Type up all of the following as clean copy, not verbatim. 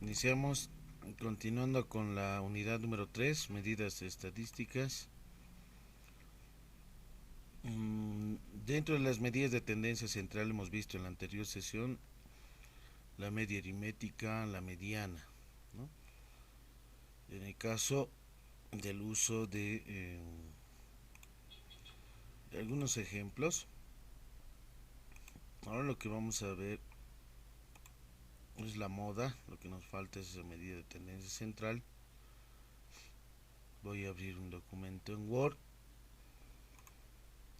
Iniciamos continuando con la unidad número 3, medidas estadísticas. Dentro de las medidas de tendencia central hemos visto en la anterior sesión la media aritmética, la mediana, ¿no? En el caso del uso de algunos ejemplos, ahora lo que vamos a ver es la moda, lo que nos falta es esa medida de tendencia central. Voy a abrir un documento en Word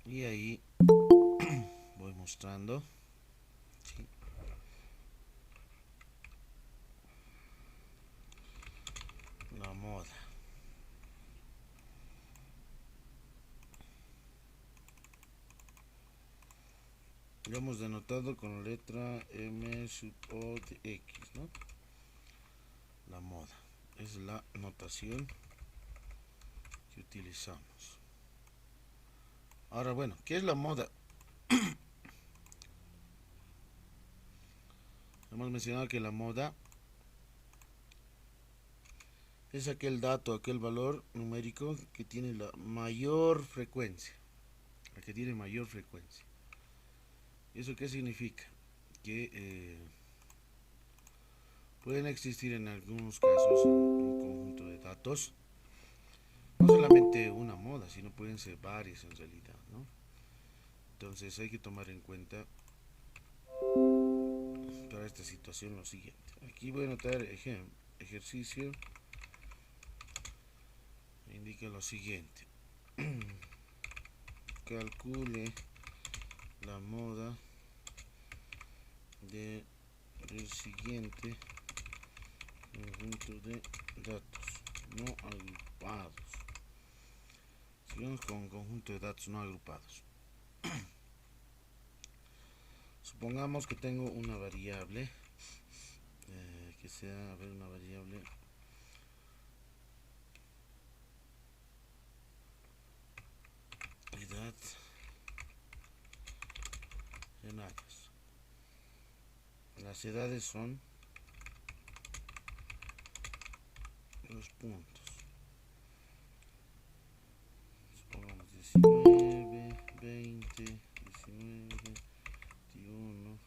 y ahí voy mostrando, ¿sí?, la moda. Lo hemos denotado con la letra M sub O de X, ¿no? La moda es la notación que utilizamos. Ahora, bueno, ¿qué es la moda? Hemos mencionado que la moda es aquel dato, aquel valor numérico que tiene la mayor frecuencia, la que tiene mayor frecuencia. ¿Eso qué significa? Que pueden existir en algunos casos un conjunto de datos, no solamente una moda, sino pueden ser varias en realidad, ¿no? Entonces hay que tomar en cuenta para esta situación lo siguiente. Aquí voy a anotar ejercicio. Indica lo siguiente. Calcule la moda del siguiente conjunto de datos no agrupados. Sigamos con conjunto de datos no agrupados. Supongamos que tengo una variable que sea, a ver, una variable edad en años. Las edades son los puntos. Supongamos 19, 20, 19, 21,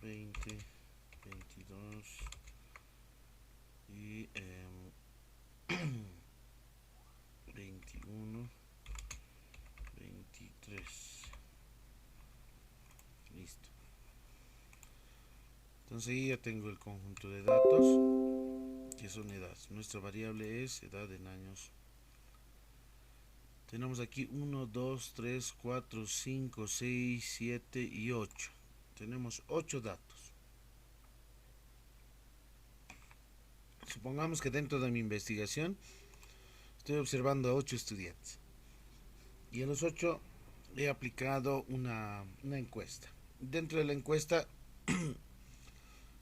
20, 22 y 21, 23. Listo. Entonces ahí ya tengo el conjunto de datos que son edades. Nuestra variable es edad en años. Tenemos aquí 1, 2, 3, 4, 5, 6, 7 y 8. Tenemos 8 datos. Supongamos que dentro de mi investigación estoy observando a 8 estudiantes. Y a los 8 he aplicado una encuesta. Dentro de la encuesta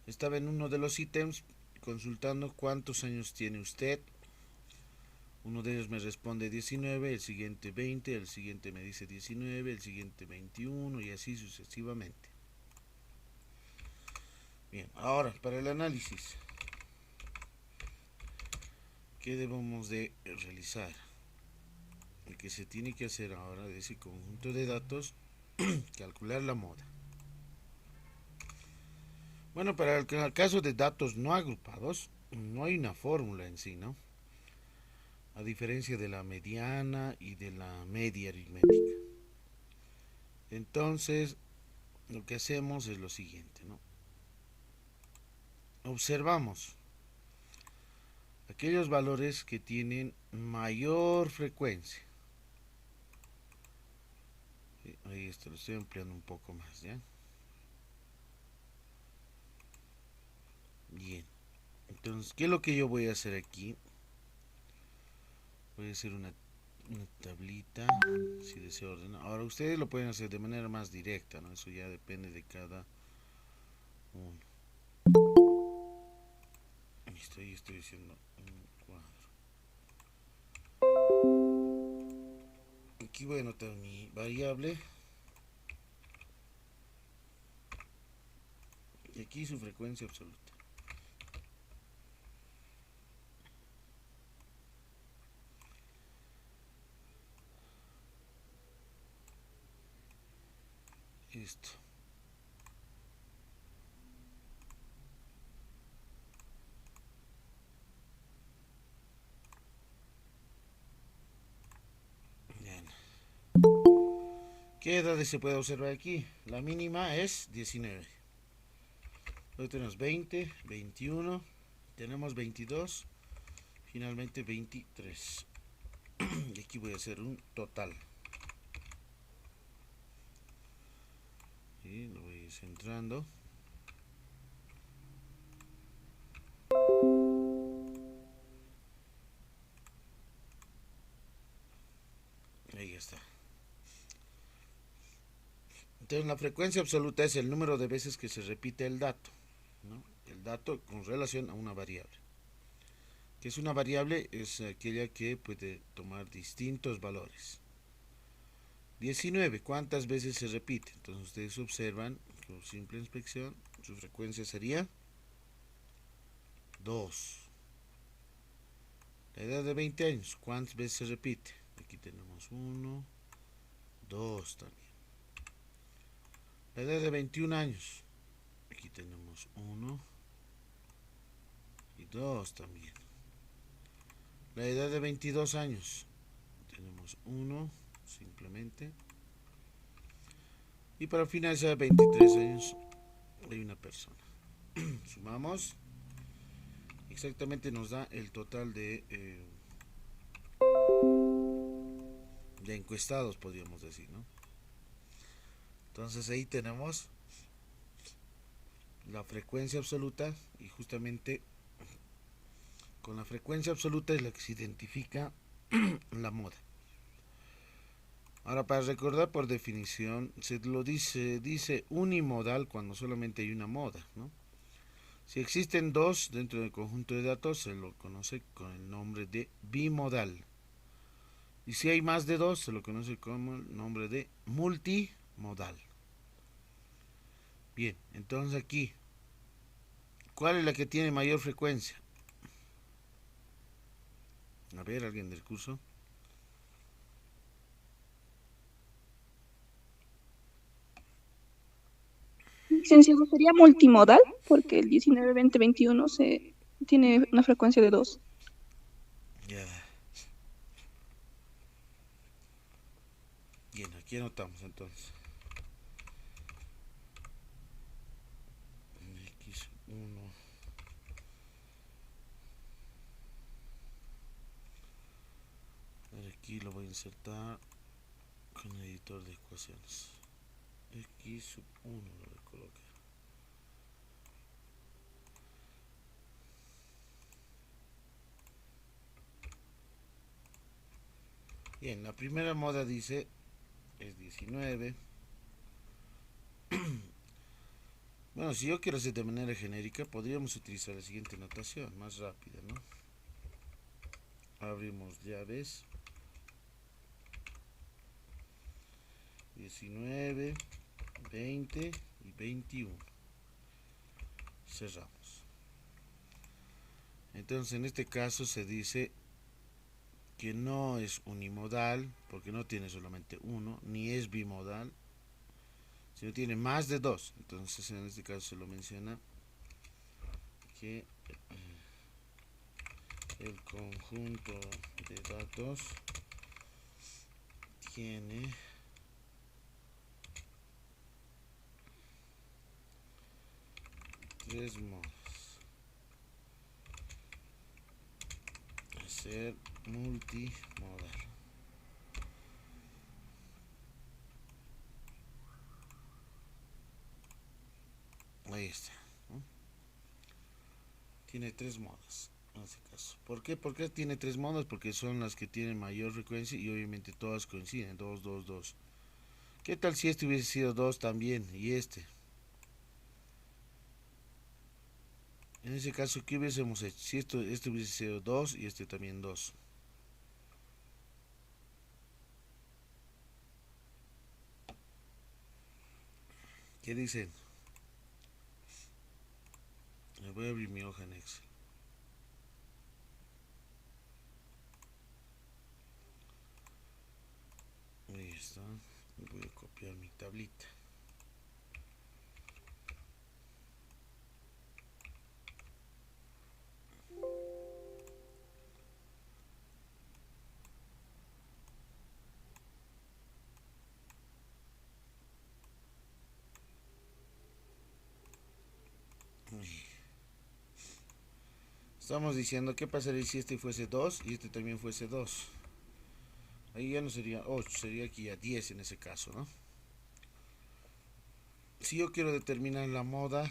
estaba en uno de los ítems consultando cuántos años tiene usted. Uno de ellos me responde 19, el siguiente 20, el siguiente me dice 19, el siguiente 21 y así sucesivamente. Bien, ahora para el análisis, ¿qué debemos de realizar? El que se tiene que hacer ahora de ese conjunto de datos, calcular la moda. Bueno, para el caso de datos no agrupados, no hay una fórmula en sí, ¿no? A diferencia de la mediana y de la media aritmética. Entonces, lo que hacemos es lo siguiente, ¿no? Observamos aquellos valores que tienen mayor frecuencia. Ahí esto lo estoy ampliando un poco más, ¿ya? Bien. Entonces, ¿qué es lo que yo voy a hacer aquí? Voy a hacer una tablita, si deseo ordenar. Ahora, ustedes lo pueden hacer de manera más directa, ¿no? Eso ya depende de cada uno. Estoy diciendo un cuadro. Aquí voy a anotar mi variable. Y aquí su frecuencia absoluta. Listo. Bien. ¿Qué edades se puede observar aquí? La mínima es 19. Luego tenemos 20, 21, tenemos 22, finalmente 23. Y aquí voy a hacer un total. Y lo voy centrando. Ahí está. Entonces la frecuencia absoluta es el número de veces que se repite el dato, ¿no? El dato con relación a una variable. ¿Qué es una variable? Es aquella que puede tomar distintos valores. 19, ¿cuántas veces se repite? Entonces ustedes observan, con simple inspección, su frecuencia sería 2. La edad de 20 años, ¿cuántas veces se repite? Aquí tenemos 1, 2 también. La edad de 21 años, aquí tenemos 1 y 2 también. La edad de 22 años, tenemos 1 simplemente. Y para finalizar, 23 años, hay una persona. Sumamos, exactamente nos da el total de encuestados, podríamos decir, ¿no? Entonces ahí tenemos la frecuencia absoluta, y justamente con la frecuencia absoluta es la que se identifica la moda. Ahora, para recordar, por definición, se lo dice unimodal cuando solamente hay una moda, ¿no? Si existen dos dentro del conjunto de datos, se lo conoce con el nombre de bimodal. Y si hay más de dos, se lo conoce como el nombre de multimodal. Bien, entonces aquí, ¿cuál es la que tiene mayor frecuencia? A ver, alguien del curso. Licenciado, sería multimodal porque el 19-20-21 tiene una frecuencia de 2. Ya. Bien, aquí anotamos entonces. X1. Aquí lo voy a insertar con el editor de ecuaciones. X sub 1 lo voy a colocar. Bien, la primera moda dice es 19. Bueno, si yo quiero hacer de manera genérica, podríamos utilizar la siguiente notación, más rápida, ¿no? Abrimos llaves. 19, 20 y 21. Cerramos. Entonces, en este caso se dice que no es unimodal, porque no tiene solamente uno, ni es bimodal, sino tiene más de dos. Entonces, en este caso se lo menciona que el conjunto de datos tiene tres modos. Ser multimodal. Ahí está, ¿no? Tiene tres modos en este caso. ¿Por qué? ¿Por qué tiene tres modos? Porque son las que tienen mayor frecuencia y obviamente todas coinciden. 2, 2, 2. ¿Qué tal si este hubiese sido 2 también y este? En ese caso, ¿qué hubiésemos hecho? Si este hubiese sido 2 y este también 2. ¿Qué dicen? Me voy a abrir mi hoja en Excel. Ahí está. Voy a copiar mi tablita. Estamos diciendo qué pasaría si este fuese 2 y este también fuese 2. Ahí ya no sería 8, sería aquí ya 10 en ese caso, ¿no? Si yo quiero determinar la moda,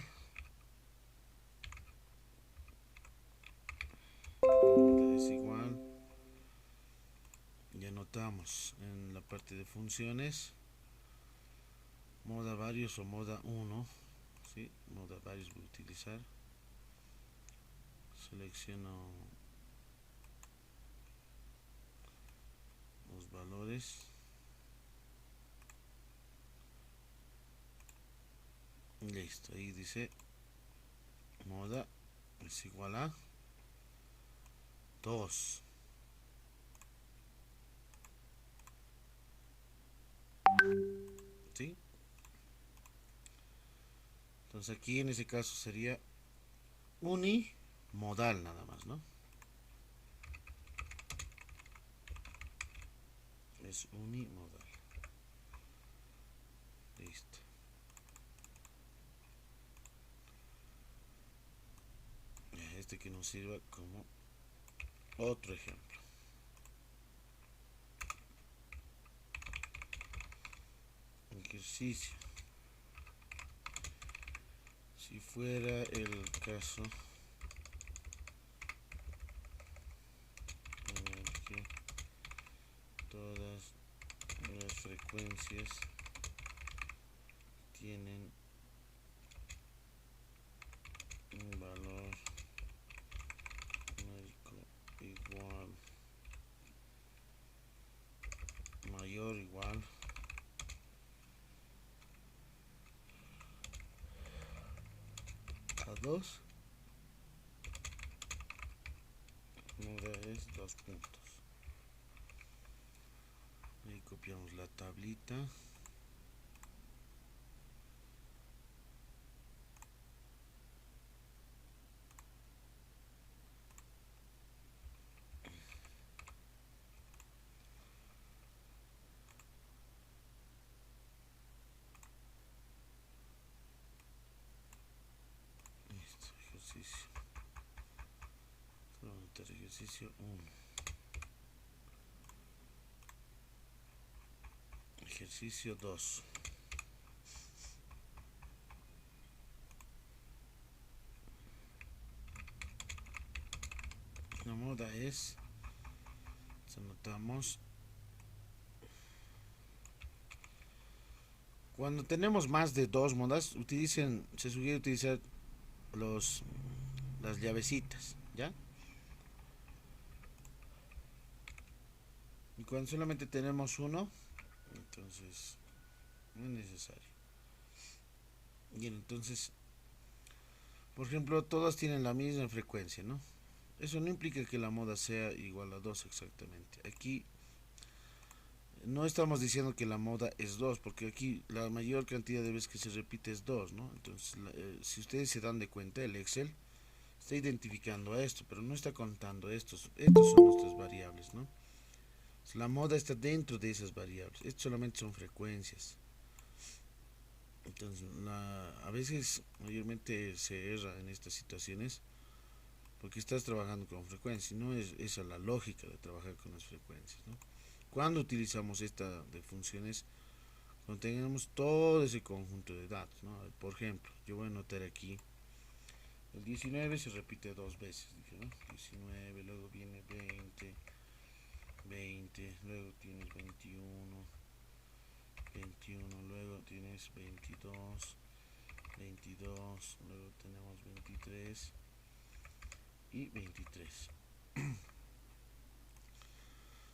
es igual, ya notamos en la parte de funciones, moda varios o moda 1, ¿sí? Moda varios voy a utilizar. Selecciono los valores. Listo, ahí dice moda es igual a 2. ¿Sí? Entonces aquí en ese caso sería unimodal nada más, ¿no? Es unimodal. Listo. Este que nos sirva como otro ejemplo. Ejercicio. Si fuera el caso en el que todas las frecuencias tienen un valor numérico igual, mayor o igual a 2, moda es 2 puntos. Ahí copiamos la tablita. Listo, ejercicio. Ejercicio 1. Ejercicio 2. La moda es, anotamos, cuando tenemos más de 2 modas, se sugiere utilizar las llavecitas, ¿ya? Y cuando solamente tenemos uno, entonces no es necesario. Y entonces, por ejemplo, todas tienen la misma frecuencia, ¿no? Eso no implica que la moda sea igual a 2 exactamente. Aquí no estamos diciendo que la moda es 2, porque aquí la mayor cantidad de veces que se repite es 2, ¿no? Entonces, si ustedes se dan de cuenta, el Excel está identificando a esto, pero no está contando estos. Estos son nuestras variables, ¿no? La moda está dentro de esas variables. Estos solamente son frecuencias. Entonces, a veces, mayormente se erra en estas situaciones porque estás trabajando con frecuencias. No es esa la lógica de trabajar con las frecuencias, ¿no? Cuando utilizamos esta de funciones, cuando tengamos todo ese conjunto de datos, ¿no? Por ejemplo, yo voy a anotar aquí el 19 se repite 2 veces, dije, ¿no? 19, luego viene 20, 20, luego tienes 21, 21, luego tienes 22, 22, luego tenemos 23 y 23.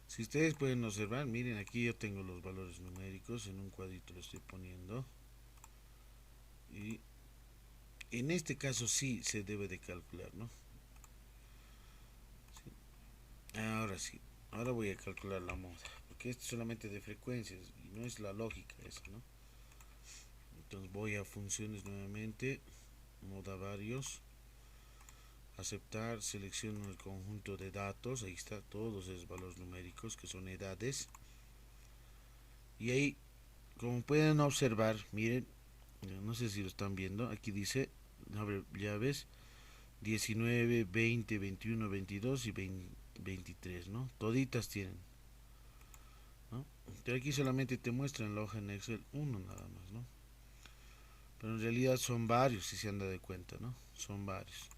Si ustedes pueden observar, miren, aquí yo tengo los valores numéricos, en un cuadrito lo estoy poniendo. Y en este caso sí se debe de calcular, ¿no? Sí. Ahora sí, ahora voy a calcular la moda, porque esto es solamente de frecuencias y no es la lógica eso, ¿no? Entonces voy a funciones nuevamente, moda varios, aceptar, selecciono el conjunto de datos, ahí está todos esos valores numéricos que son edades. Y ahí, como pueden observar, miren, no sé si lo están viendo, aquí dice, abre llaves, 19, 20, 21, 22 y 23, ¿no? Toditas tienen, ¿no? Pero aquí solamente te muestra en la hoja en Excel uno nada más, ¿no? Pero en realidad son varios, si se han dado cuenta, ¿no? Son varios.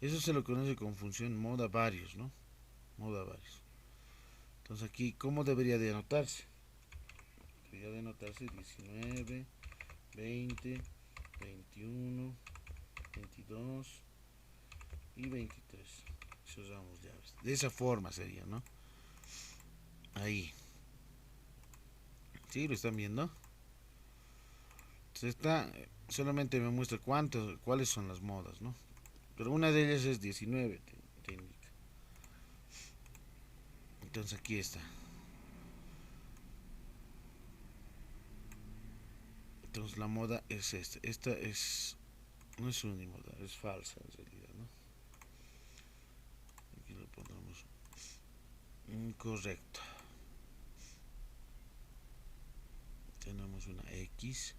Eso se lo conoce con función moda varios, ¿no? Moda varios. Entonces aquí, ¿cómo debería de anotarse? Debería de anotarse 19, 20, 21, 22 y 23. Cerramos llaves. De esa forma sería, ¿no? Ahí. ¿Sí? ¿Lo están viendo? Entonces está, solamente me muestra cuáles son las modas, ¿no? Pero una de ellas es 19, te indica. Entonces aquí está. Entonces la moda es esta. Esta es, no es unimoda, es falsa en realidad, ¿no? Aquí lo ponemos incorrecto. Tenemos una X.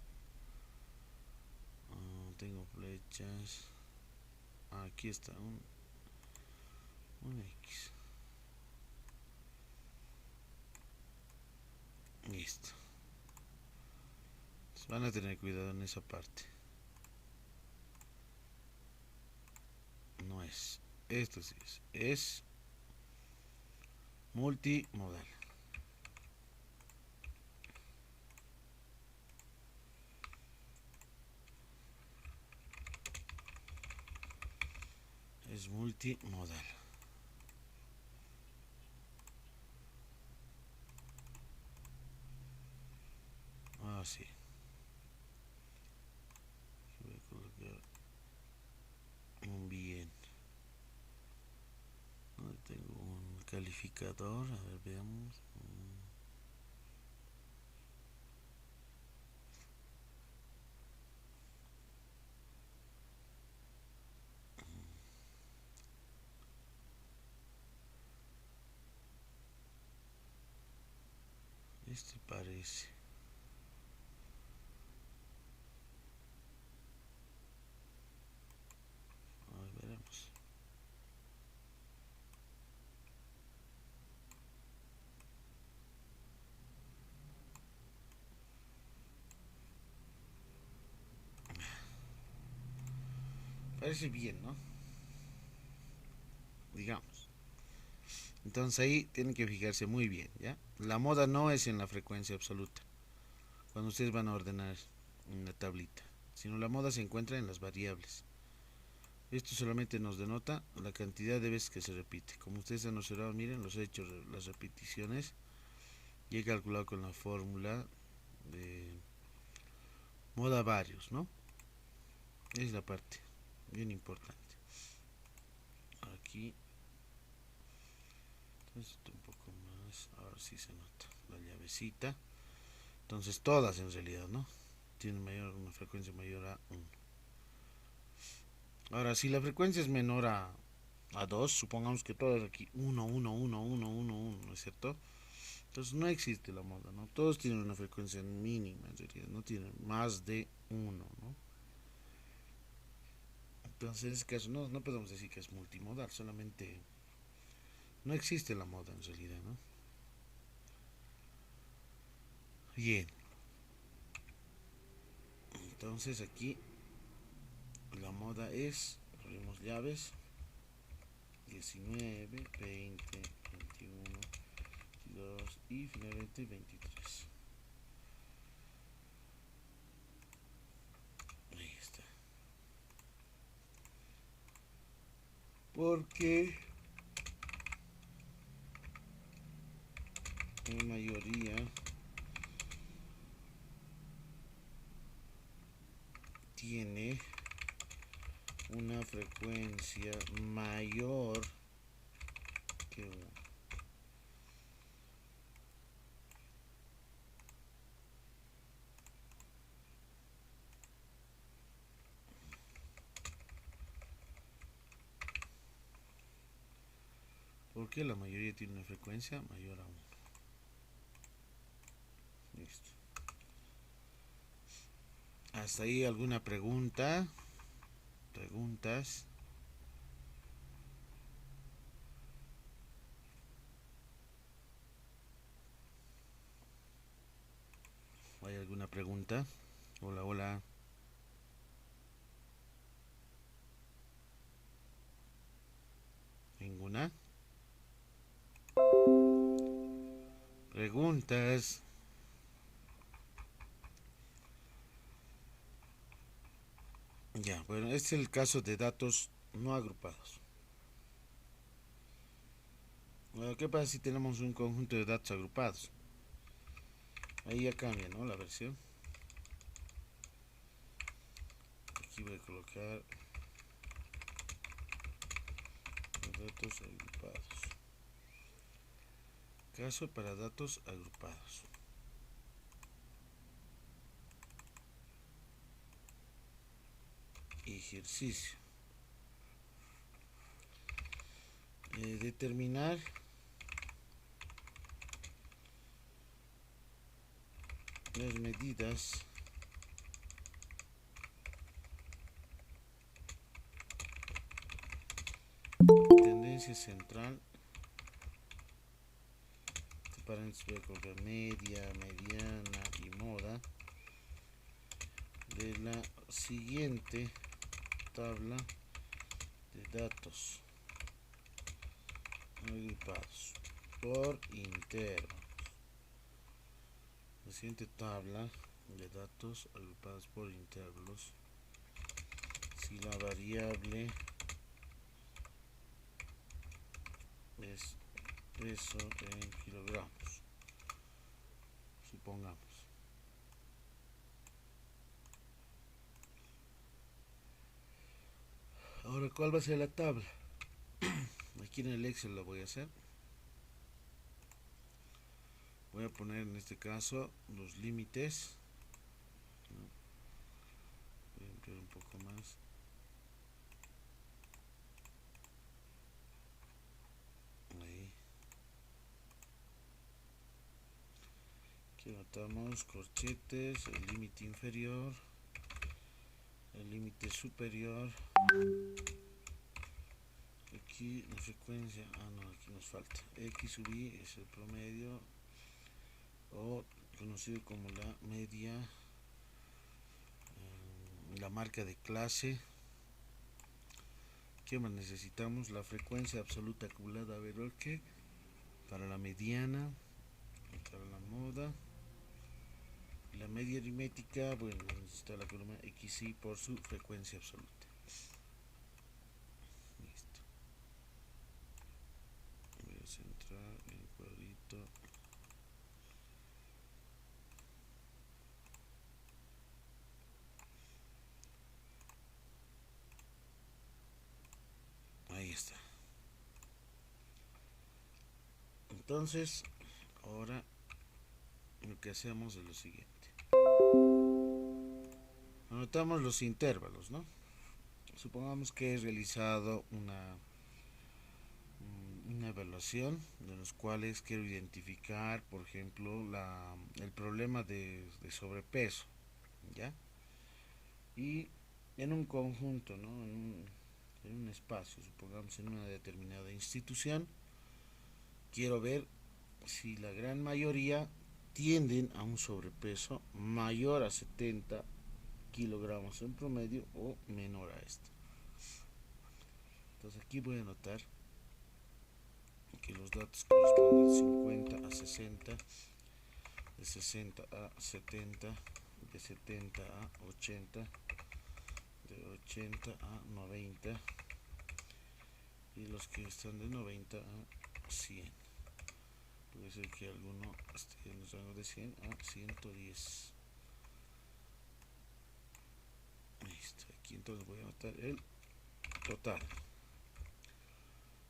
Tengo flechas. Aquí está un X. Listo. Entonces van a tener cuidado en esa parte. No es. Esto sí es. Es multimodal. Es multimodal. Sí. Voy a colocar un bien. Tengo un calificador. A ver, veamos. Este parece. A ver, veremos. Parece bien, ¿no? Digamos. Entonces ahí tienen que fijarse muy bien, ¿ya? La moda no es en la frecuencia absoluta, cuando ustedes van a ordenar en la tablita, sino la moda se encuentra en las variables. Esto solamente nos denota la cantidad de veces que se repite. Como ustedes han observado, miren, los he hecho las repeticiones y he calculado con la fórmula de moda varios, ¿no? Es la parte bien importante. Aquí, entonces un poco más, ahora sí se nota la llavecita. Entonces todas en realidad, ¿no? Tienen una frecuencia mayor a 1. Ahora, si la frecuencia es menor a 2, supongamos que todas aquí 1, 1, 1, 1, 1, 1, ¿no es cierto? Entonces no existe la moda, ¿no? Todos tienen una frecuencia mínima en realidad, no tienen más de 1, ¿no? Entonces en ese caso no podemos decir que es multimodal, solamente no existe la moda en realidad, ¿no? Bien, entonces aquí la moda es, abrimos llaves, 19, 20, 21, 22 y finalmente 23. Ahí está. Porque la mayoría tiene una frecuencia mayor que 1. Porque la mayoría tiene una frecuencia mayor a 1. Listo. ¿Hasta ahí alguna pregunta? ¿Preguntas? ¿Hay alguna pregunta? Hola, hola. ¿Ninguna? ¿Preguntas? Ya, bueno, este es el caso de datos no agrupados. Bueno, ¿qué pasa si tenemos un conjunto de datos agrupados? Ahí ya cambia, ¿no? La versión. Aquí voy a colocar datos agrupados. Caso para datos agrupados. Ejercicio. Determinar las medidas de tendencia central. Paréntesis voy a colocar media, mediana y moda de la siguiente tabla de datos agrupados por intervalos. La siguiente tabla de datos agrupados por intervalos, si la variable es peso en kilogramos, supongamos. Ahora, ¿cuál va a ser la tabla? Aquí en el Excel la voy a hacer. Voy a poner en este caso los límites. Voy a ampliar un poco más. Ahí. Aquí anotamos corchetes, el límite inferior, el límite superior. Aquí la frecuencia, no, aquí nos falta. X sub I es el promedio, o conocido como la media, la marca de clase. ¿Qué más necesitamos? La frecuencia absoluta acumulada, a ver, ¿qué? Para la mediana, para la moda. La media aritmética, bueno, necesita la columna XY por su frecuencia absoluta. Listo. Voy a centrar el cuadrito. Ahí está. Entonces, ahora lo que hacemos es lo siguiente. Anotamos los intervalos, ¿no? Supongamos que he realizado una evaluación de los cuales quiero identificar, por ejemplo, el problema de sobrepeso, ¿ya? Y en un conjunto, ¿no? En un espacio, supongamos en una determinada institución, quiero ver si la gran mayoría tienden a un sobrepeso mayor a 70 kilogramos en promedio o menor a esto. Entonces aquí voy a anotar que los datos corresponden de 50 a 60, de 60 a 70, de 70 a 80, de 80 a 90 y los que están de 90 a 100. Puede ser que alguno esté en el rango de 100 a 110. Listo, aquí entonces voy a anotar el total.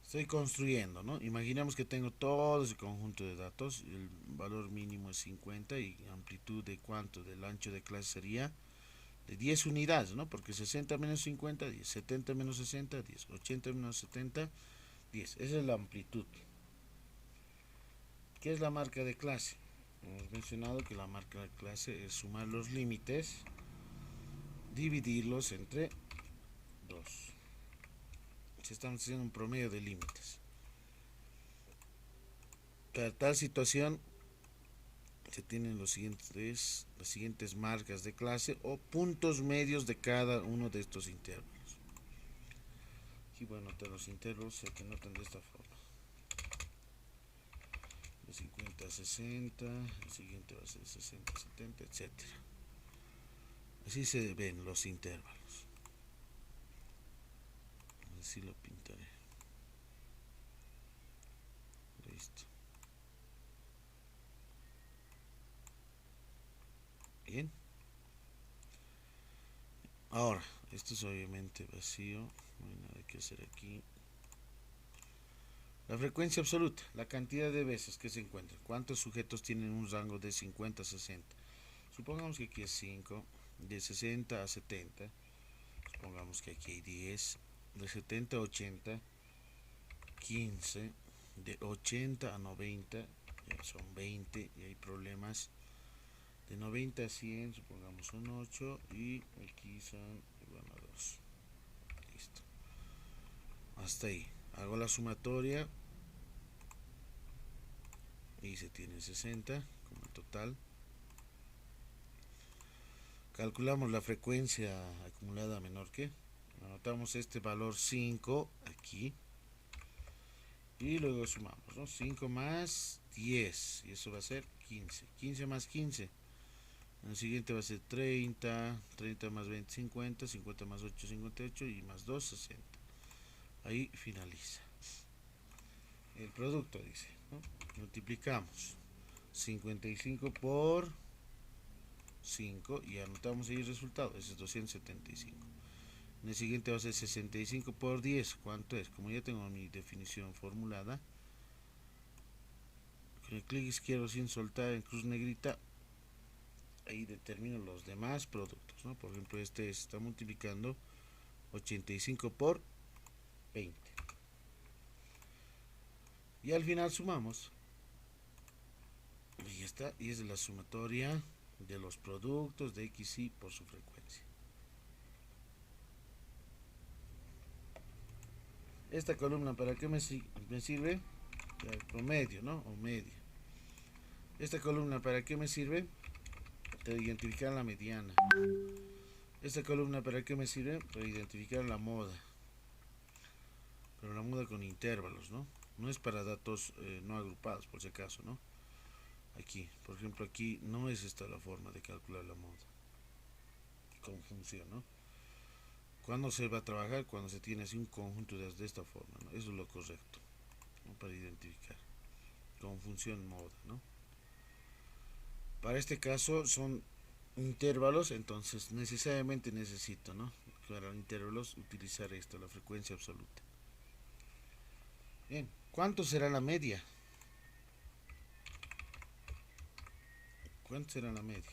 Estoy construyendo, ¿no? Imaginemos que tengo todo ese conjunto de datos, el valor mínimo es 50 y amplitud de cuánto, del ancho de clase sería de 10 unidades, ¿no? Porque 60 menos 50, 10, 70 menos 60, 10, 80 menos 70, 10. Esa es la amplitud. ¿Qué es la marca de clase? Hemos mencionado que la marca de clase es sumar los límites, dividirlos entre 2. Si estamos haciendo un promedio de límites. Para tal situación se tienen las siguientes marcas de clase o puntos medios de cada uno de estos intervalos. Aquí voy a anotar los intervalos, se notan de esta forma. De 50 a 60, el siguiente va a ser 60 a 70, etc. Así se ven los intervalos. Así lo pintaré. Listo. Bien. Ahora, esto es obviamente vacío, no hay nada que hacer aquí. La frecuencia absoluta, la cantidad de veces que se encuentran. ¿Cuántos sujetos tienen un rango de 50 a 60? Supongamos que aquí es 5, de 60 a 70. Supongamos que aquí hay 10, de 70 a 80, 15, de 80 a 90, ya son 20 y hay problemas. De 90 a 100, supongamos un 8 y aquí son, bueno, 2. Listo. Hasta ahí. Hago la sumatoria y se tiene 60 como total. Calculamos la frecuencia acumulada menor que. Anotamos este valor 5 aquí. Y luego sumamos, ¿no? 5 más 10. Y eso va a ser 15. 15 más 15. En el siguiente va a ser 30. 30 más 20, 50. 50 más 8, 58. Y más 2, 60. Ahí finaliza. El producto dice, ¿no? Multiplicamos 55 por 5 y anotamos ahí el resultado. Ese es 275. En el siguiente va a ser 65 por 10. ¿Cuánto es? Como ya tengo mi definición formulada, con el clic izquierdo sin soltar en cruz negrita, ahí determino los demás productos, ¿no? Por ejemplo, este está multiplicando 85 por 20. Y al final sumamos. Y ya está. Y es la sumatoria de los productos de X y por su frecuencia. Esta columna, ¿para qué me sirve? Para el promedio, ¿no? O media. Esta columna, ¿para qué me sirve? Para identificar la mediana. Esta columna, ¿para qué me sirve? Para identificar la moda. Pero la moda con intervalos, ¿no? No es para datos no agrupados, por si acaso, ¿no? Aquí, por ejemplo, aquí no es esta la forma de calcular la moda. Con función, ¿no? ¿Cuándo se va a trabajar? Cuando se tiene así un conjunto de esta forma, ¿no? Eso es lo correcto, ¿no? Para identificar. Con función moda, ¿no? Para este caso son intervalos, entonces necesariamente necesito, ¿no? Para intervalos utilizar esto, la frecuencia absoluta. Bien, ¿cuánto será la media? ¿Cuánto será la media?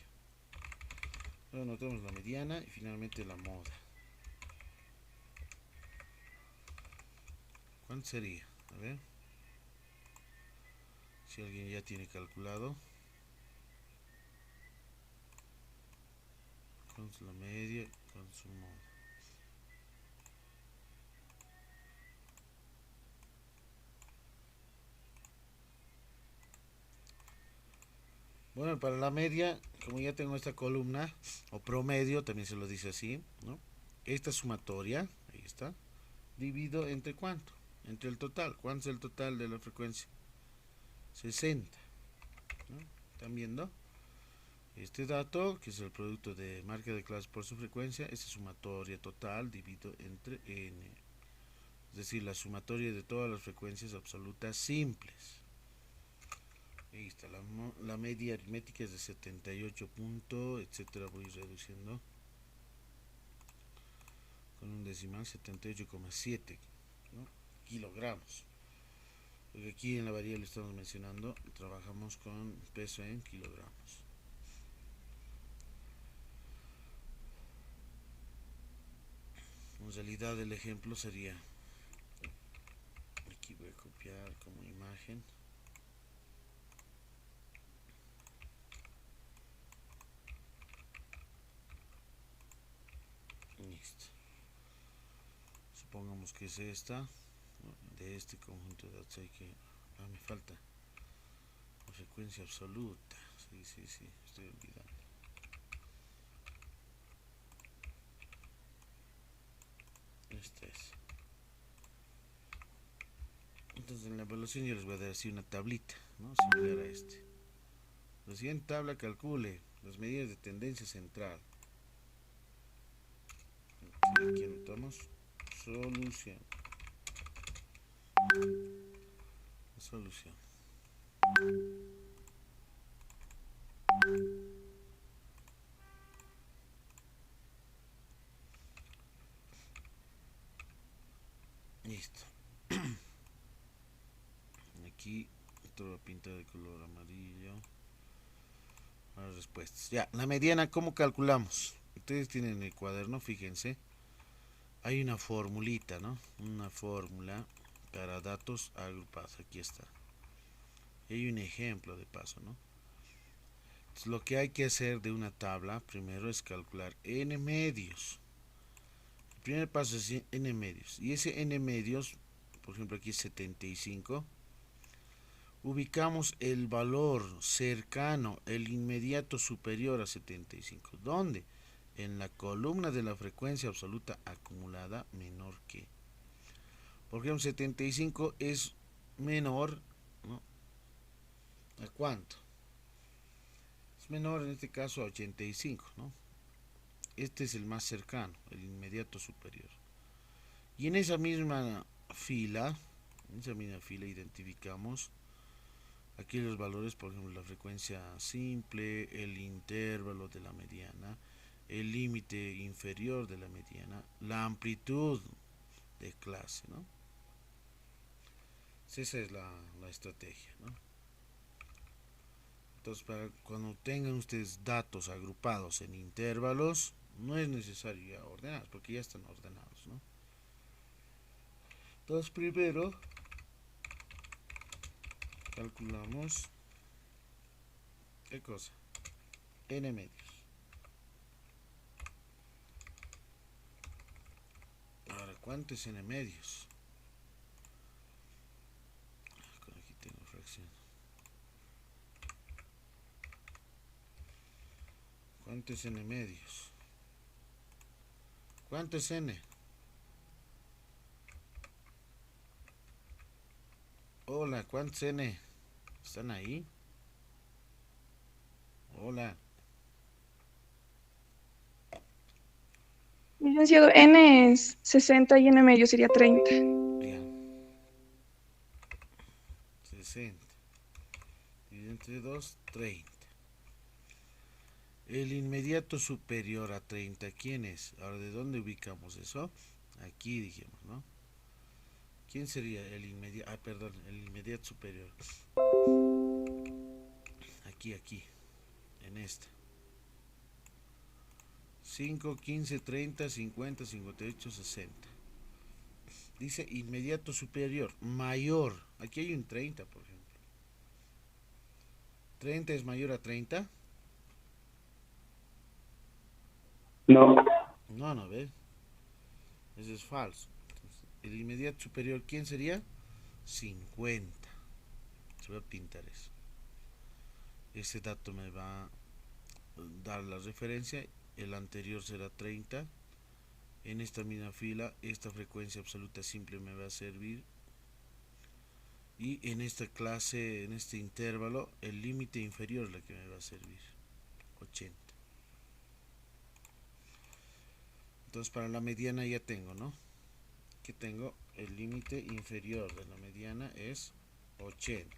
Luego notamos la mediana y finalmente la moda. ¿Cuánto sería? A ver. Si alguien ya tiene calculado. ¿Cuánto es la media? ¿Cuánto es su moda? Bueno, para la media, como ya tengo esta columna, o promedio, también se lo dice así, ¿no? Esta sumatoria, ahí está, divido entre ¿cuánto? Entre el total. ¿Cuánto es el total de la frecuencia? 60. ¿No? ¿Están viendo? Este dato, que es el producto de marca de clase por su frecuencia, es sumatoria total dividido entre n. Es decir, la sumatoria de todas las frecuencias absolutas simples. Ahí está, la media aritmética es de 78 puntos, etcétera. Voy reduciendo con un decimal, 78,7, ¿no? Kilogramos. Porque aquí en la variable estamos mencionando, trabajamos con peso en kilogramos. En realidad el ejemplo sería, aquí voy a copiar como imagen. Listo. Supongamos que es esta, ¿no? De este conjunto de datos hay que, me falta la frecuencia absoluta, Sí, estoy olvidando. Este es. Entonces en la evaluación yo les voy a dar así una tablita, ¿no? Similar a este. La siguiente tabla calcule las medidas de tendencia central. Aquí anotamos solución. Solución. Listo. Aquí esto lo pinta de color amarillo. Las respuestas. Ya, la mediana, ¿cómo calculamos? Ustedes tienen el cuaderno, fíjense. Hay una formulita, ¿no? Una fórmula para datos agrupados. Aquí está. Y hay un ejemplo de paso, ¿no? Entonces, lo que hay que hacer de una tabla primero es calcular n medios. El primer paso es n medios. Y ese n medios, por ejemplo, aquí es 75. Ubicamos el valor cercano, el inmediato superior a 75. ¿Dónde? En la columna de la frecuencia absoluta acumulada menor que. Por ejemplo, 75 es menor, ¿no? ¿A cuánto? Es menor en este caso a 85, ¿no? Este es el más cercano, el inmediato superior. Y en esa misma fila identificamos aquí los valores, por ejemplo, la frecuencia simple, el intervalo de la mediana, el límite inferior de la mediana, la amplitud de clase, ¿no? Esa es la estrategia, ¿no? Entonces, para cuando tengan ustedes datos agrupados en intervalos, no es necesario ya ordenar, porque ya están ordenados, ¿no? Entonces, primero calculamos, ¿qué cosa? N medios. Ahora, ¿cuánto es N medios? Aquí tengo fracción. ¿Cuánto es N medios? ¿Cuánto es N? Hola, ¿cuánto es N? ¿Están ahí? Hola. Licenciado, N es 60 y N medio sería 30. Ya. 60. Dividido entre 2, 30. El inmediato superior a 30, ¿quién es? Ahora, ¿de dónde ubicamos eso? Aquí dijimos, ¿no? ¿Quién sería el inmediato? Ah, perdón, el inmediato superior. Aquí, en esta. 5, 15, 30, 50, 58, 60. Dice inmediato superior, mayor. Aquí hay un 30, por ejemplo. 30 es mayor a 30. No. No, ¿ves? Eso es falso. Entonces, el inmediato superior, ¿quién sería? 50. Se va a pintar eso. Ese dato me va a dar la referencia. El anterior será 30. En esta misma fila, esta frecuencia absoluta simple me va a servir. Y en esta clase, en este intervalo, el límite inferior es la que me va a servir. 80. Entonces para la mediana ya tengo, ¿no? Que tengo el límite inferior de la mediana es 80.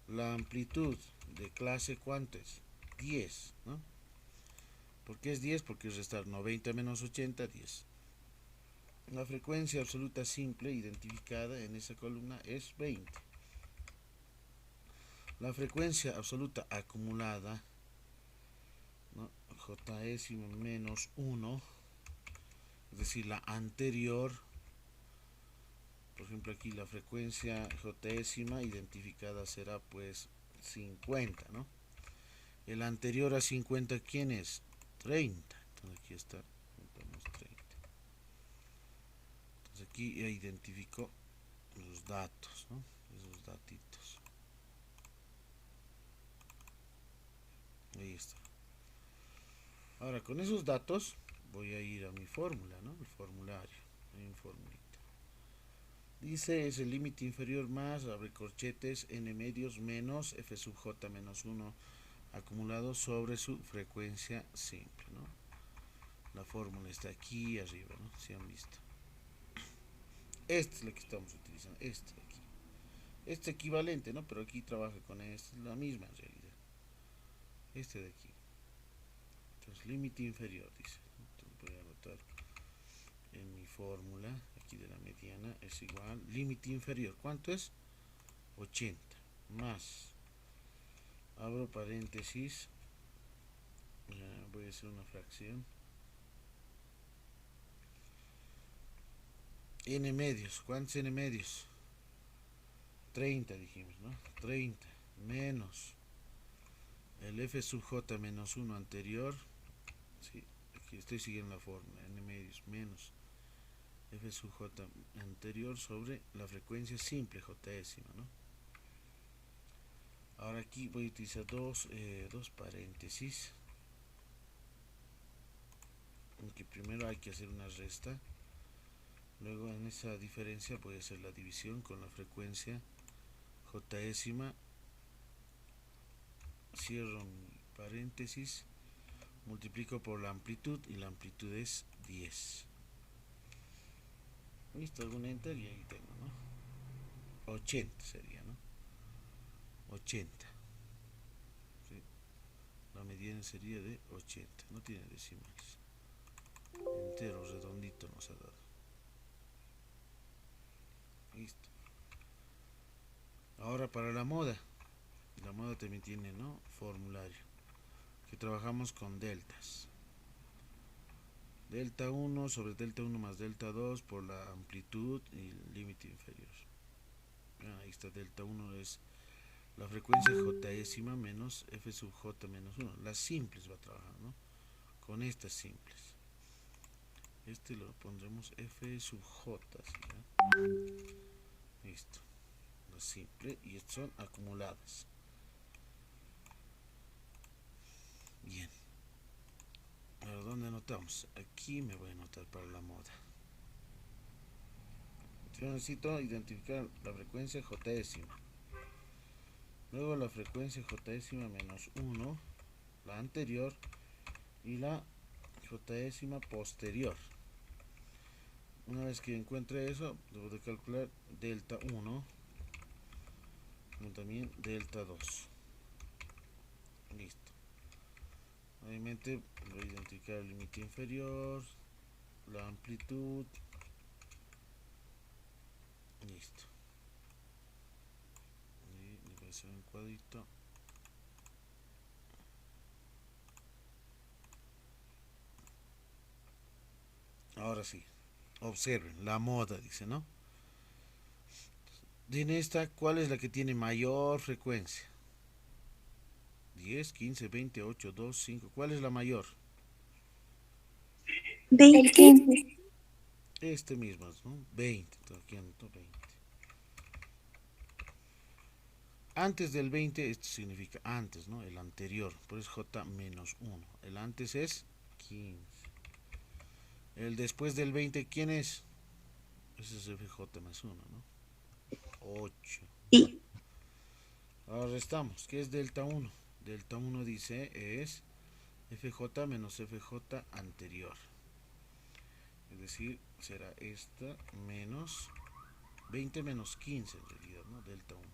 La amplitud de clase, ¿cuánto es? 10, ¿no? ¿Por qué es 10? Porque es restar 90 menos 80, 10. La frecuencia absoluta simple identificada en esa columna es 20. La frecuencia absoluta acumulada, ¿no? Jésimo menos 1, es decir, la anterior. Por ejemplo, aquí la frecuencia jésima identificada será pues 50, ¿no? El anterior a 50, ¿quién es? 30. Entonces aquí está, 30. Entonces aquí ya identifico los datos, ¿no? Esos datitos. Ahí está. Ahora con esos datos voy a ir a mi fórmula, ¿no? El formulario. Hay un formulita. Dice es el límite inferior más, abre corchetes, n medios menos f sub j menos 1 acumulado sobre su frecuencia simple, ¿no? La fórmula está aquí arriba, ¿no? Si han visto. Esta es la que estamos utilizando, esta de aquí. Este equivalente, ¿no? Pero aquí trabaja con esta, es la misma en realidad. Este de aquí. Entonces, límite inferior, dice. Entonces voy a anotar en mi fórmula, aquí de la mediana, es igual, límite inferior, ¿cuánto es? 80, más, abro paréntesis, voy a hacer una fracción, n medios, ¿cuántos n medios? 30 dijimos, ¿no? 30 menos el f sub j menos 1 anterior, sí, aquí estoy siguiendo la fórmula, n medios menos f sub j anterior sobre la frecuencia simple j décima, ¿no? Ahora aquí voy a utilizar dos paréntesis, aunque primero hay que hacer una resta, luego en esa diferencia voy a hacer la división con la frecuencia j décima, cierro mi paréntesis, multiplico por la amplitud y la amplitud es 10. Listo, algún enter y ahí tengo, ¿no? 80 sería, ¿no? 80. ¿Sí? La mediana sería de 80, no tiene decimales. Entero, redondito nos ha dado. Listo. Ahora para la moda. La moda también tiene, ¿no? Formulario. Que trabajamos con deltas. Delta 1 sobre delta 1 más delta 2 por la amplitud y el límite inferior. Ahí está, delta 1 es la frecuencia j décima menos f sub j menos 1. Las simples va a trabajar, ¿no? Con estas simples. Este lo pondremos f sub j, ¿sí, ¿no? Listo. La simple y estas son acumuladas. Bien. Ahora, ¿dónde anotamos? Aquí me voy a anotar para la moda. Yo necesito identificar la frecuencia j décima. Luego la frecuencia j décima menos 1, la anterior, y la j décima posterior. Una vez que encuentre eso, debo de calcular delta 1, como también delta 2. Listo. Obviamente voy a identificar el límite inferior, la amplitud. Listo. Y le voy a hacer un cuadrito. Ahora sí, observen, la moda dice, ¿no? En esta, ¿cuál es la que tiene mayor frecuencia? 10, 15, 20, 8, 2, 5. ¿Cuál es la mayor? 20. Este mismo, ¿no? 20. Aquí anoto 20. Antes del 20, esto significa antes, ¿no? El anterior. Por eso J menos 1. El antes es 15. El después del 20, ¿quién es? Ese es FJ más 1, ¿no? 8. Sí. Ahora restamos. ¿Qué es delta 1? Delta 1 dice es FJ menos FJ anterior. Es decir, será esta menos 20 menos 15 en realidad, ¿no? Delta 1.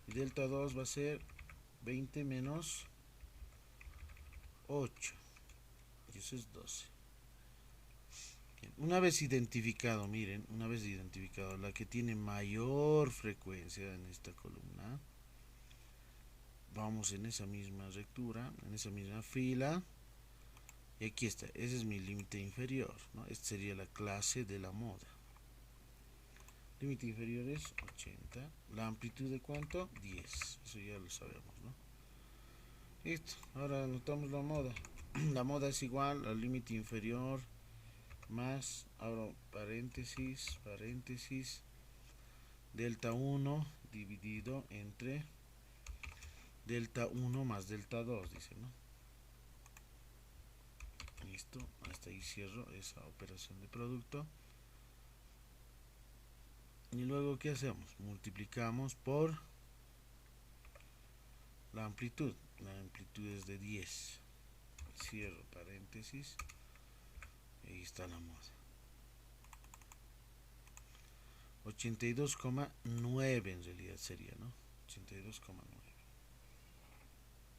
Y delta 2 va a ser 20 menos 8. Y eso es 12. Bien. Una vez identificado, miren, una vez identificado la que tiene mayor frecuencia en esta columna, vamos en esa misma lectura, en esa misma fila, y aquí está, ese es mi límite inferior, ¿no? Esta sería la clase de la moda. Límite inferior es 80, la amplitud de ¿cuánto? 10, eso ya lo sabemos, ¿no? Listo, ahora anotamos la moda. La moda es igual al límite inferior más, abro paréntesis, paréntesis, delta 1 dividido entre delta 1 más delta 2, dice, ¿no? Listo, hasta ahí cierro esa operación de producto. Y luego, ¿qué hacemos? Multiplicamos por la amplitud. La amplitud es de 10. Cierro paréntesis. Y ahí está la moda. 82,9 en realidad sería, ¿no? 82,9.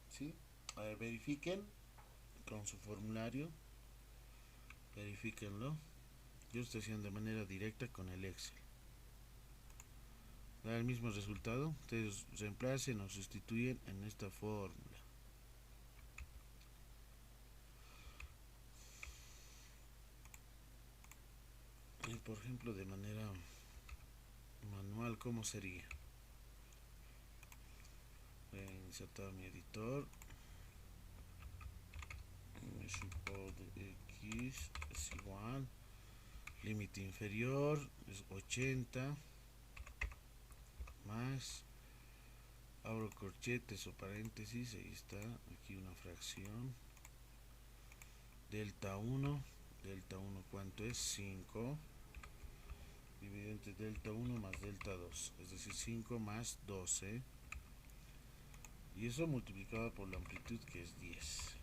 ¿Sí? A ver, verifiquen con su formulario. Verifíquenlo. Yo estoy haciendo de manera directa con el Excel. Da el mismo resultado. Ustedes reemplacen o sustituyen en esta fórmula. Y por ejemplo, de manera manual, ¿cómo sería? Voy a insertar mi editor. X es igual. Límite inferior es 80 más, abro corchetes o paréntesis, ahí está, aquí una fracción, delta 1 ¿cuánto es? 5, dividido entre delta 1 más delta 2, es decir, 5 más 12, y eso multiplicado por la amplitud, que es 10.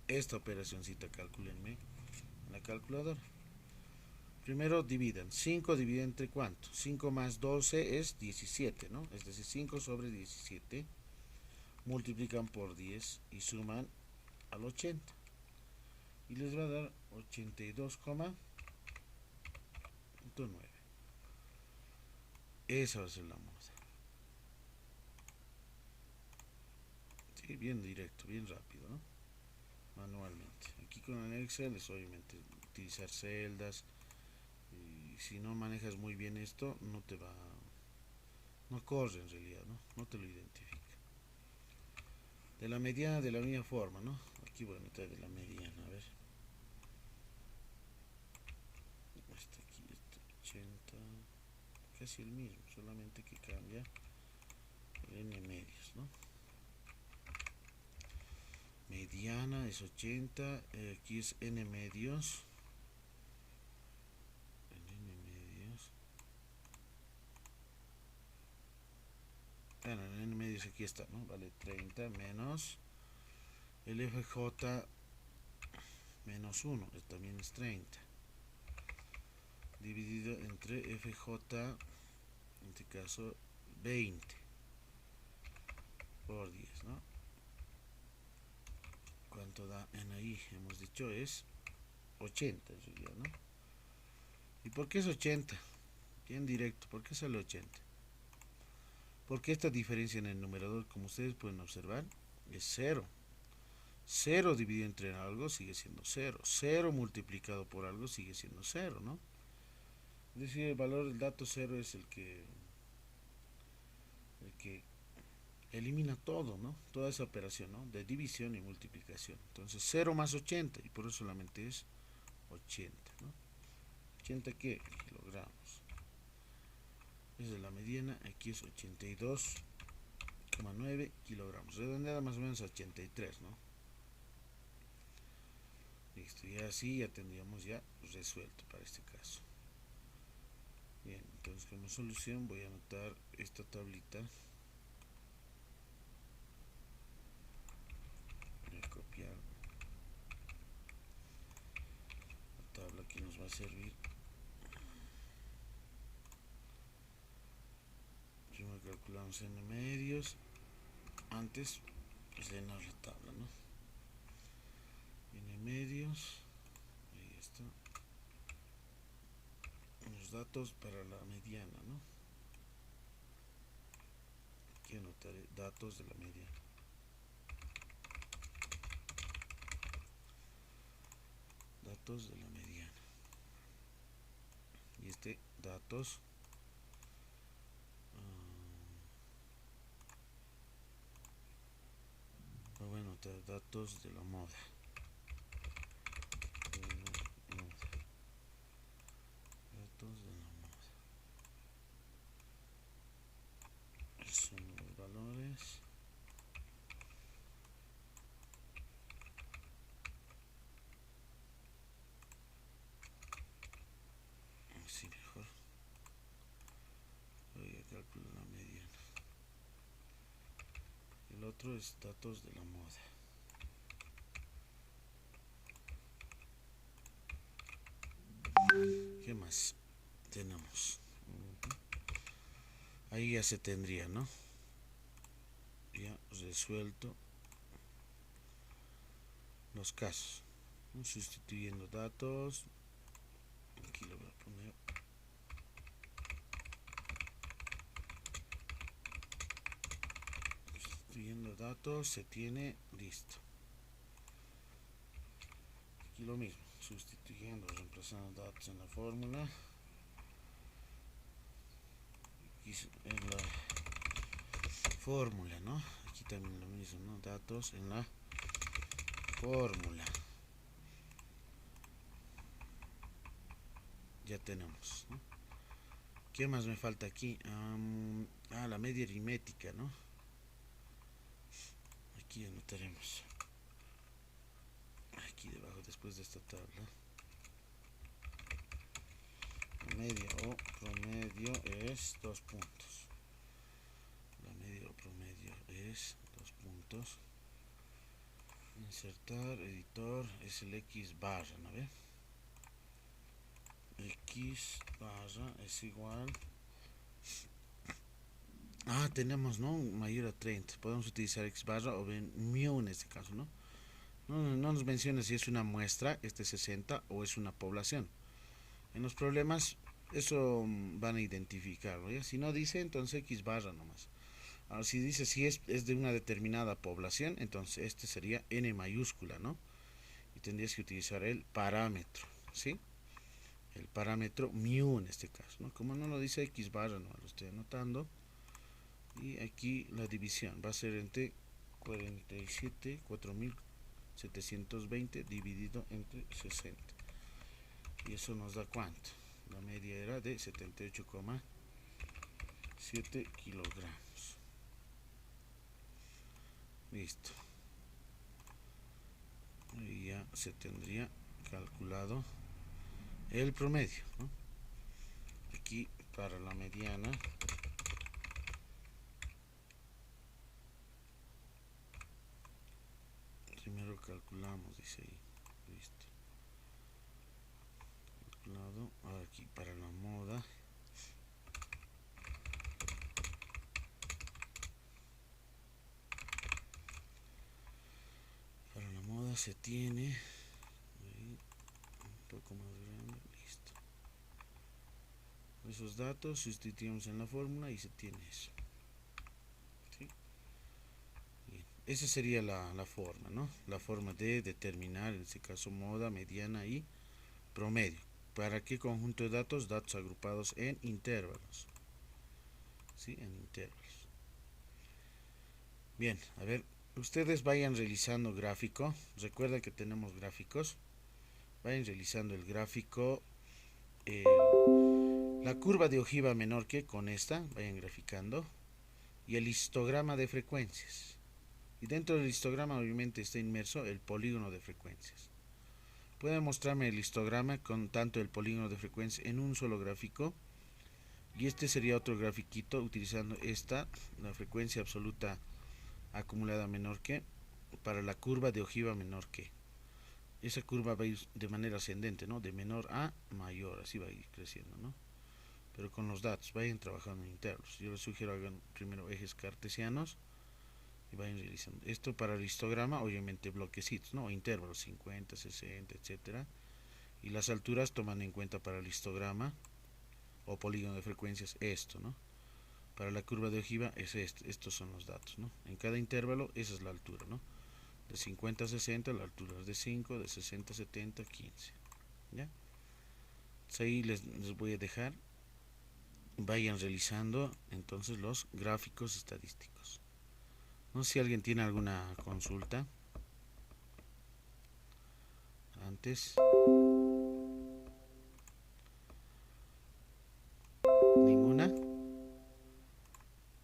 Esta operacióncita calcúlenme en la calculadora. Primero dividan, 5 dividido entre ¿cuánto? 5 más 12 es 17, ¿no? Es decir, 5 sobre 17. Multiplican por 10 y suman al 80. Y les va a dar 82,9. Esa va a ser la moda. Sí, bien directo, bien rápido, ¿no? Manualmente. Aquí con el Excel es obviamente utilizar celdas. Y si no manejas muy bien esto, no te va, no corre en realidad, ¿no? No te lo identifica. De la mediana de la misma forma, ¿no? Aquí voy a meter de la mediana, a ver. Este aquí, este 80, casi el mismo, solamente que cambia el n medios, ¿no? Mediana es 80, aquí es n medios. Bueno, en n medios aquí está, ¿no? Vale 30 menos el FJ menos 1, también es 30. Dividido entre FJ, en este caso 20 por 10, ¿no? ¿Cuánto da en ahí? Hemos dicho es 80 en realidad, ¿no? ¿Y por qué es 80? Bien directo, ¿por qué sale 80? Porque esta diferencia en el numerador, como ustedes pueden observar, es 0. 0 dividido entre algo sigue siendo 0. 0 multiplicado por algo sigue siendo 0, ¿no? Es decir, el valor del dato 0 es el que elimina todo, ¿no? Toda esa operación, ¿no? De división y multiplicación. Entonces 0 más 80, y por eso solamente es 80, ¿no? 80 ¿qué? Kilogramos. Esa es la mediana, aquí es 82,9 kilogramos. Redondeada más o menos a 83, ¿no? Listo, y así ya tendríamos ya resuelto para este caso. Bien, entonces como solución voy a anotar esta tablita. Voy a copiar la tabla que nos va a servir. Primero calculamos n medios antes de llenar la tabla, ¿no? N medios, ahí está. Los datos para la mediana, ¿no? Aquí anotaré datos de la mediana. Datos de la mediana. Y este datos voy a anotar datos de la moda. Datos de la moda. Son los valores la mediana. El otro es datos de la moda. ¿Qué más tenemos? Ahí ya se tendría, ¿no? Ya resuelto los casos, ¿no? Sustituyendo datos. Aquí lo voy a poner. Sustituyendo datos, se tiene listo. Aquí lo mismo, sustituyendo, reemplazando datos en la fórmula. Aquí en la fórmula, ¿no? Aquí también lo mismo, ¿no? Datos en la fórmula. Ya tenemos, ¿no? ¿Qué más me falta aquí? La media aritmética, ¿no? Aquí anotaremos. Aquí debajo, después de esta tabla. La media o promedio es 2 puntos. La media o promedio es 2 puntos. Insertar, editor, es el X barra, ¿no ve? X barra es igual. Tenemos, ¿no? Mayor a 30. Podemos utilizar X barra o bien mu en este caso, ¿no? No nos menciona si es una muestra, 60, o es una población. En los problemas, eso van a identificarlo, ¿ya? Si no dice, entonces X barra nomás. Ahora, si dice si es de una determinada población, entonces este sería N mayúscula, ¿no? Y tendrías que utilizar el parámetro, ¿sí? El parámetro mu en este caso, ¿no? Como no lo dice X barra, no lo estoy anotando. Y aquí la división va a ser entre 47.720 dividido entre 60. Y eso nos da ¿cuánto? La media era de 78,7 kilogramos. Listo. Y ya se tendría calculado el promedio, ¿no? Aquí para la mediana. Primero calculamos, dice ahí. Listo. Calculado. Ahora aquí para la moda. Para la moda se tiene ahí, un poco más grande. Listo. Esos datos sustituimos en la fórmula y se tiene eso. ¿Sí? Bien. Esa sería la forma, ¿no? La forma de determinar, en este caso, moda, mediana y promedio. ¿Para qué conjunto de datos? Datos agrupados en intervalos. ¿Sí? En intervalos. Bien, a ver, ustedes vayan realizando gráfico. Recuerda que tenemos gráficos. Vayan realizando el gráfico. La curva de ojiva menor que con esta, vayan graficando. Y el histograma de frecuencias. Y dentro del histograma obviamente está inmerso el polígono de frecuencias. Pueden mostrarme el histograma con tanto el polígono de frecuencia en un solo gráfico. Y este sería otro grafiquito utilizando esta, la frecuencia absoluta acumulada menor que, para la curva de ojiva menor que. Esa curva va a ir de manera ascendente, ¿no? De menor a mayor, así va a ir creciendo, ¿no? Pero con los datos, vayan trabajando en intervalos. Yo les sugiero hagan primero ejes cartesianos y vayan realizando. Esto para el histograma, obviamente bloquecitos, ¿no? Intervalos 50, 60, etcétera. Y las alturas toman en cuenta para el histograma o polígono de frecuencias esto, ¿no? Para la curva de ojiva es estos son los datos, ¿no? En cada intervalo esa es la altura, ¿no? De 50 a 60 la altura es de 5, de 60 a 70, 15. ¿Ya? Entonces ahí les voy a dejar. Vayan realizando entonces los gráficos estadísticos. No sé si alguien tiene alguna consulta antes. ¿Ninguna?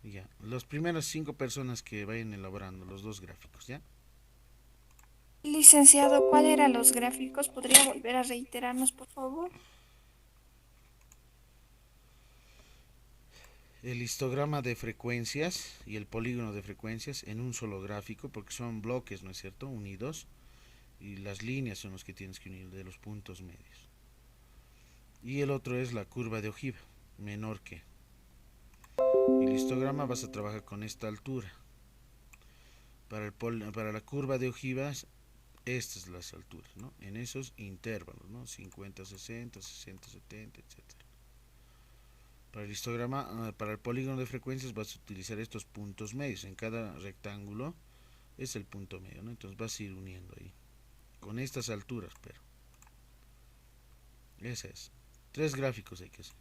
Ya, las primeras 5 personas que vayan elaborando los dos gráficos, ¿ya? Licenciado, ¿cuál eran los gráficos? ¿Podría volver a reiterarnos, por favor? el histograma de frecuencias y el polígono de frecuencias en un solo gráfico, porque son bloques, ¿no es cierto?, unidos, y las líneas son los que tienes que unir de los puntos medios. Y el otro es la curva de ojiva, menor que. El histograma vas a trabajar con esta altura. Para la curva de ojivas, estas son las alturas, ¿no?, en esos intervalos, ¿no?, 50, 60, 60, 70, etcétera. Para el histograma, para el polígono de frecuencias vas a utilizar estos puntos medios. En cada rectángulo es el punto medio, ¿no? Entonces vas a ir uniendo ahí con estas alturas, pero ese es. 3 gráficos hay que hacer: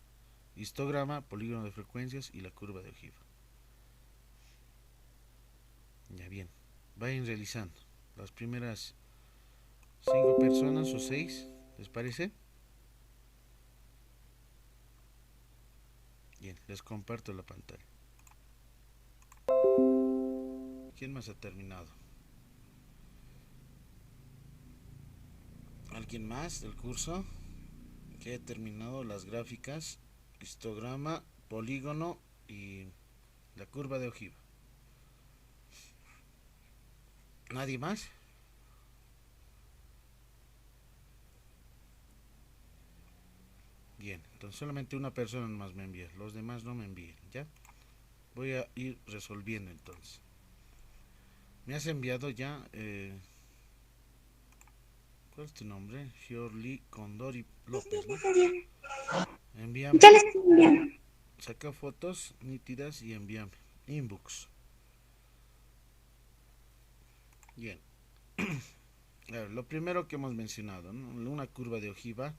histograma, polígono de frecuencias y la curva de ojiva. Ya bien, vayan realizando las primeras 5 personas o 6, ¿les parece? Bien, les comparto la pantalla. ¿Quién más ha terminado? ¿Alguien más del curso que haya terminado las gráficas, histograma, polígono y la curva de ojiva? ¿Nadie más? Bien, entonces solamente una persona más me envía, los demás no me envíen, ¿ya? Voy a ir resolviendo entonces. Me has enviado ya, ¿cuál es tu nombre? Fiorli Condori López, ¿no? Envíame. Ya les estoy enviando. Saca fotos nítidas y envíame. Inbox. Bien. A ver, lo primero que hemos mencionado, ¿no?, una curva de ojiva.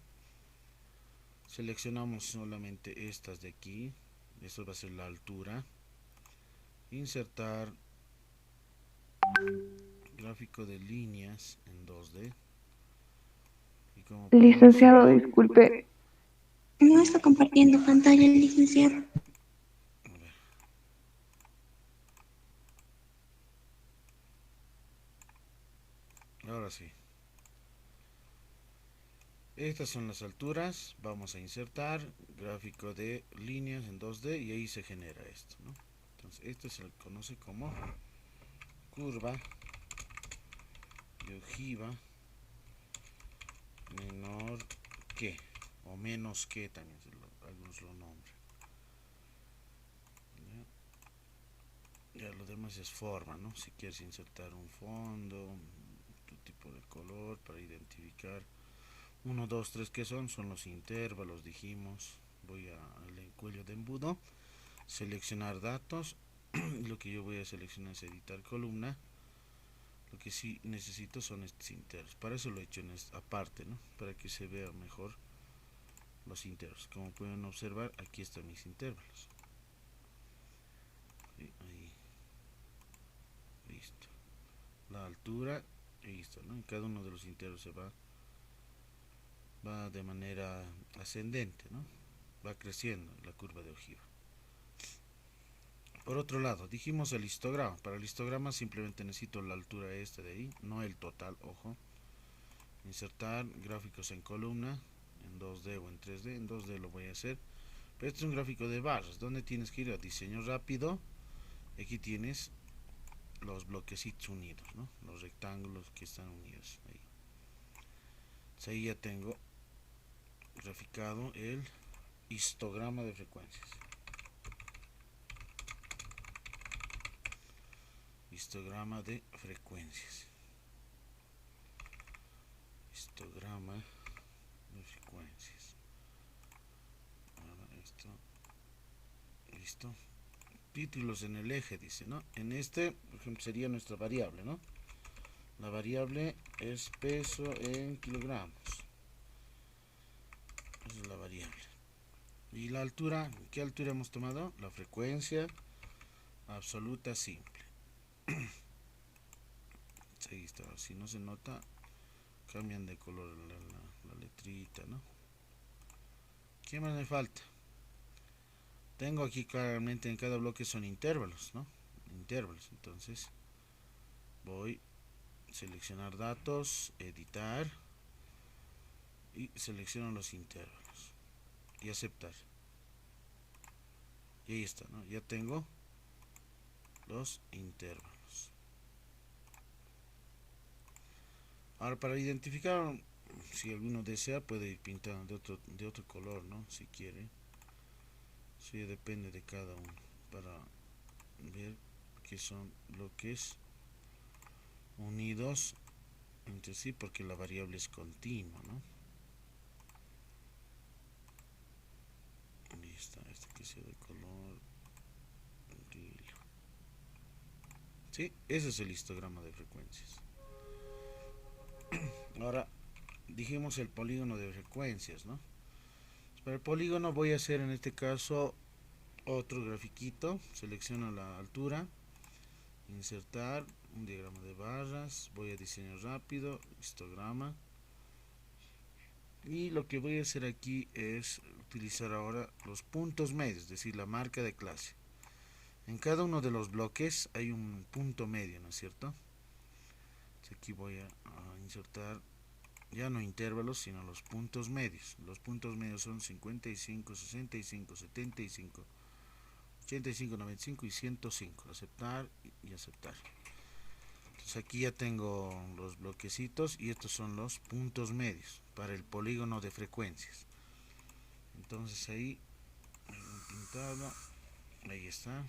Seleccionamos solamente estas de aquí. Esto va a ser la altura. Insertar gráfico de líneas en 2D. Y como Licenciado, observar, disculpe. No está compartiendo pantalla el licenciado. ahora sí. Estas son las alturas. Vamos a insertar gráfico de líneas en 2D y ahí se genera esto, ¿no? Entonces esto se le conoce como curva de ojiva menor que, o menos que también algunos lo nombran. Ya lo demás es forma, ¿no? Si quieres insertar un fondo, tu tipo de color para identificar 1, 2, 3, ¿qué son? Son los intervalos, dijimos. Voy al encuello de embudo, seleccionar datos. Lo que yo voy a seleccionar es editar columna. Lo que sí necesito son estos intervalos. Para eso lo he hecho en esta aparte, ¿no?, para que se vea mejor los intervalos. Como pueden observar, aquí están mis intervalos. Ahí. Listo. La altura, listo, ¿no? En cada uno de los intervalos se va de manera ascendente, ¿no? Va creciendo la curva de ojiva. Por otro lado, dijimos el histograma. Para el histograma simplemente necesito la altura esta de ahí, no el total, ojo. Insertar gráficos en columna, en 2D o en 3D. En 2D lo voy a hacer. Pero este es un gráfico de barras, donde tienes que ir a diseño rápido. Aquí tienes los bloquecitos unidos, ¿no?, los rectángulos que están unidos ahí. Entonces ahí ya tengo graficado el histograma de frecuencias. Histograma de frecuencias. Histograma de frecuencias. Ahora esto. Listo. Títulos en el eje, dice, ¿no? En este, por ejemplo, sería nuestra variable, ¿no? La variable es peso en kilogramos. Esa es la variable. Y la altura, ¿qué altura hemos tomado? La frecuencia absoluta simple. Ahí está. Si no se nota, cambian de color la letrita, ¿no? ¿Qué más me falta? Tengo aquí claramente en cada bloque son intervalos, ¿no? Intervalos. Entonces voy a seleccionar datos, editar y selecciono los intervalos y aceptar. Y ahí está, ¿no? Ya tengo los intervalos. Ahora, para identificar, si alguno desea, puede ir pintando de otro color, ¿no? Si quiere. Sí, depende de cada uno. Para ver qué son bloques unidos entre sí, porque la variable es continua, ¿no? Ahí está, este que sea de color lila. Sí, ese es el histograma de frecuencias. Ahora, dijimos el polígono de frecuencias, ¿no? Para el polígono voy a hacer en este caso otro grafiquito. Selecciono la altura, insertar un diagrama de barras, voy a diseñar rápido, histograma. Y lo que voy a hacer aquí es utilizar ahora los puntos medios, es decir, la marca de clase. En cada uno de los bloques hay un punto medio, ¿no es cierto? Entonces aquí voy a insertar ya no intervalos, sino los puntos medios. Los puntos medios son 55, 65, 75, 85, 95 y 105. Aceptar y aceptar. Entonces aquí ya tengo los bloquecitos y estos son los puntos medios para el polígono de frecuencias. Entonces ahí pintado, ahí está.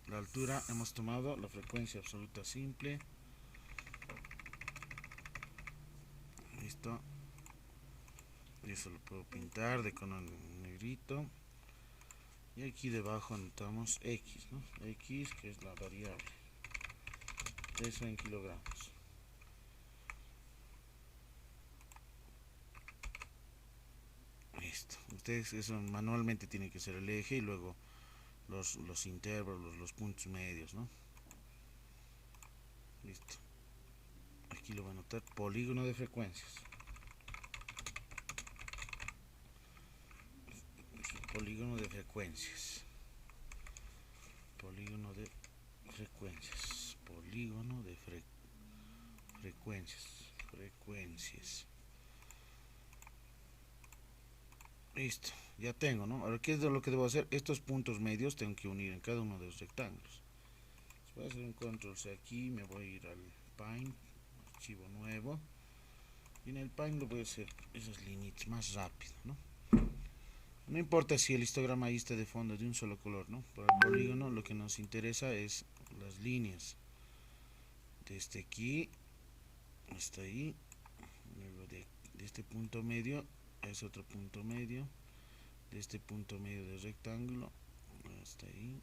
La altura hemos tomado la frecuencia absoluta simple. Listo. Y eso lo puedo pintar de color negrito. Y aquí debajo anotamos X, ¿no? X, que es la variable. Eso en kilogramos. Listo. Ustedes eso manualmente tienen que hacer el eje y luego los intervalos, los puntos medios, ¿no? Listo. Aquí lo voy a anotar, polígono de frecuencias. Polígono de frecuencias. Polígono de frecuencias. Polígono de frecuencias. Frecuencias. Listo, ya tengo, ¿no? Ahora, ¿qué es lo que debo hacer? Estos puntos medios tengo que unir en cada uno de los rectángulos. Voy a hacer un control C aquí, me voy a ir al Paint, archivo nuevo. Y en el Paint lo voy a hacer esas líneas más rápido, ¿no? No importa si el histograma ahí está de fondo de un solo color, ¿no? Para el polígono lo que nos interesa es las líneas. Desde aquí hasta ahí. Luego de este punto medio es otro punto medio. De este punto medio del rectángulo hasta ahí.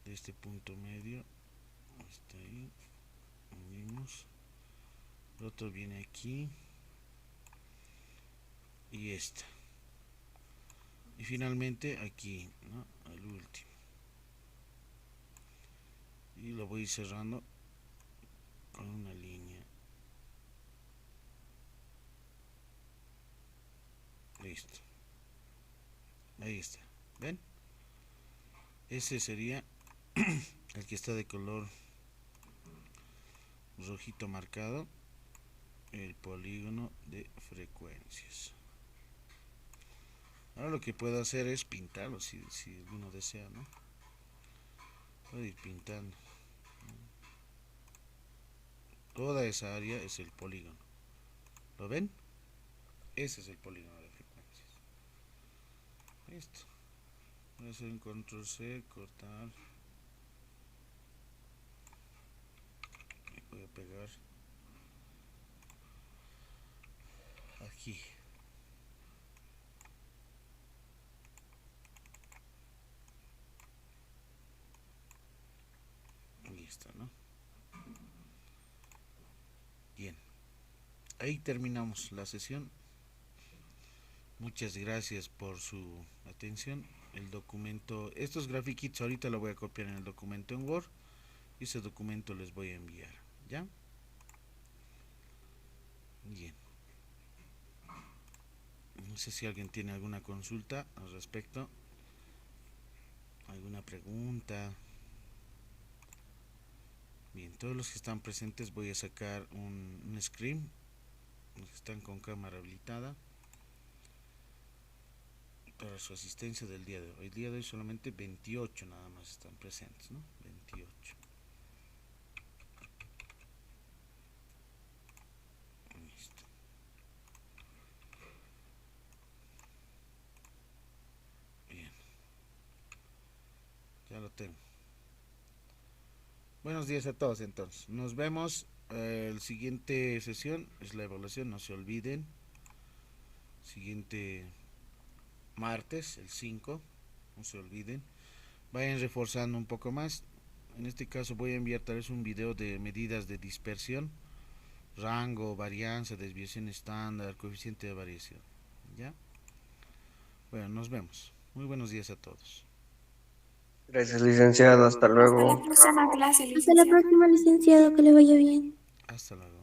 De este punto medio hasta ahí. Unimos. El otro viene aquí. Y esta. Y finalmente aquí, ¿no? El último. Y lo voy cerrando con una línea. Listo. Ahí está. ¿Ven? Ese sería el que está de color rojito marcado. El polígono de frecuencias. Ahora lo que puedo hacer es pintarlo si alguno desea, ¿no? Voy a ir pintando. Toda esa área es el polígono. ¿Lo ven? Ese es el polígono de frecuencias. Listo. Voy a hacer un control C, cortar. Y voy a pegar aquí. Listo, ¿no? Bien. Ahí terminamos la sesión. Muchas gracias por su atención. El documento, estos grafiquitos ahorita lo voy a copiar en el documento en Word y ese documento les voy a enviar, ¿ya? Bien. No sé si alguien tiene alguna consulta al respecto, alguna pregunta. Bien, todos los que están presentes voy a sacar un screen, los que están con cámara habilitada. para su asistencia del día de hoy. El día de hoy solamente 28 nada más están presentes, ¿no? 28. Listo. Bien. Ya lo tengo. Buenos días a todos entonces. Nos vemos. La siguiente sesión es la evaluación, no se olviden. Siguiente martes, el 5, no se olviden. Vayan reforzando un poco más. En este caso voy a enviar tal vez un video de medidas de dispersión, rango, varianza, desviación estándar, coeficiente de variación. ¿Ya? Bueno, nos vemos. Muy buenos días a todos. Gracias, licenciado. Hasta Hasta la luego. próxima clase, Hasta la licenciado. próxima, licenciado, que le vaya bien. Hasta luego.